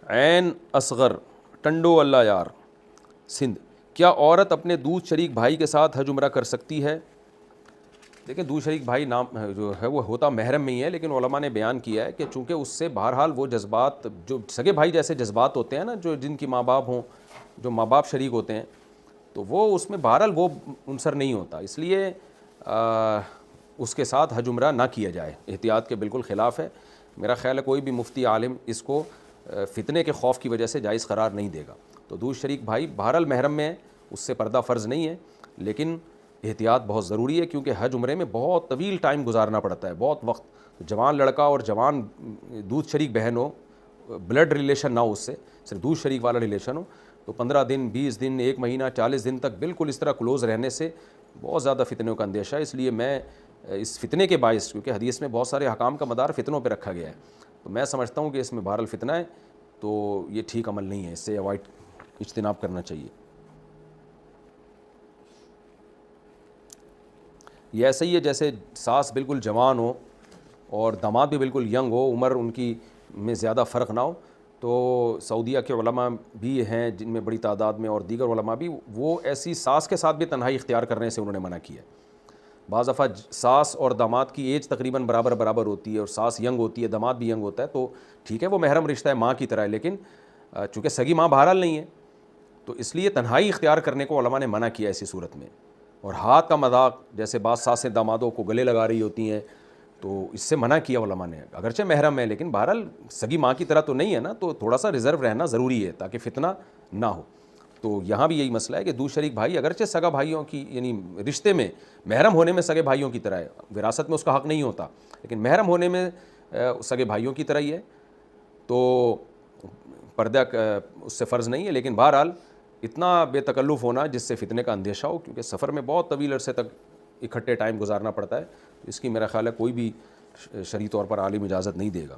عین اصغر ٹنڈو اللہ یار سندھ، کیا عورت اپنے دودھ شریک بھائی کے ساتھ حج عمرہ کر سکتی ہے؟ دیکھیں دودھ شریک بھائی نام جو ہے وہ ہوتا محرم میں ہی ہے، لیکن علماء نے بیان کیا ہے کہ چونکہ اس سے بہرحال وہ جذبات جو سگے بھائی جیسے جذبات ہوتے ہیں نا، جو جن کی ماں باپ ہوں، جو ماں باپ شریک ہوتے ہیں، تو وہ اس میں بہرحال وہ عنصر نہیں ہوتا، اس لیے اس کے ساتھ حج عمرہ نہ کیا جائے، احتیاط کے بالکل خلاف ہے۔ میرا خیال ہے کوئی بھی مفتی عالم اس کو فتنے کے خوف کی وجہ سے جائز قرار نہیں دے گا۔ تو دودھ شریک بھائی بہرحال محرم میں ہے، اس سے پردہ فرض نہیں ہے، لیکن احتیاط بہت ضروری ہے، کیونکہ حج عمرے میں بہت طویل ٹائم گزارنا پڑتا ہے، بہت وقت۔ جوان لڑکا اور جوان دودھ شریک بہن ہو، بلڈ ریلیشن نہ ہو، اس سے صرف دودھ شریک والا ریلیشن ہو، تو 15 دن 20 دن 1 مہینہ 40 دن تک بالکل اس طرح کلوز رہنے سے بہت زیادہ فتنوں کا اندیشہ ہے۔ اس لیے میں اس فتنے کے باعث، کیونکہ حدیث میں بہت سارے احکام کا مدار فتنوں پہ رکھا گیا ہے، تو میں سمجھتا ہوں کہ اس میں بہرحال فتنہ ہے، تو یہ ٹھیک عمل نہیں ہے، اس سے اوائڈ اجتناب کرنا چاہیے۔ یہ ایسا ہی ہے جیسے ساس بالکل جوان ہو اور داماد بھی بالکل ینگ ہو، عمر ان کی میں زیادہ فرق نہ ہو، تو سعودیہ کے علماء بھی ہیں جن میں بڑی تعداد میں، اور دیگر علماء بھی، وہ ایسی ساس کے ساتھ بھی تنہائی اختیار کرنے سے انہوں نے منع کیا ہے۔ بعض دفعہ ساس اور داماد کی ایج تقریباً برابر ہوتی ہے، اور ساس ینگ ہوتی ہے، داماد بھی ینگ ہوتا ہے، تو ٹھیک ہے وہ محرم رشتہ ہے، ماں کی طرح ہے، لیکن چونکہ سگی ماں بہرحال نہیں ہے، تو اس لیے تنہائی اختیار کرنے کو علماء نے منع کیا ایسی صورت میں۔ اور ہاتھ کا مذاق، جیسے بعض ساسیں دامادوں کو گلے لگا رہی ہوتی ہیں، تو اس سے منع کیا علماء نے، اگرچہ محرم ہے لیکن بہرحال سگی ماں کی طرح تو نہیں ہے نا، تو تھوڑا سا ریزرو رہنا ضروری ہے تاکہ فتنہ نہ ہو۔ تو یہاں بھی یہی مسئلہ ہے کہ دودھ شریک بھائی اگرچہ سگا بھائیوں کی، یعنی رشتے میں محرم ہونے میں سگے بھائیوں کی طرح ہے، وراثت میں اس کا حق نہیں ہوتا، لیکن محرم ہونے میں سگے بھائیوں کی طرح ہی ہے، تو پردہ اس سے فرض نہیں ہے، لیکن بہرحال اتنا بے تکلف ہونا جس سے فتنے کا اندیشہ ہو، کیونکہ سفر میں بہت طویل عرصے تک اکٹھے ٹائم گزارنا پڑتا ہے، اس کی میرا خیال ہے کوئی بھی شرعی طور پر عالم اجازت نہیں دے گا۔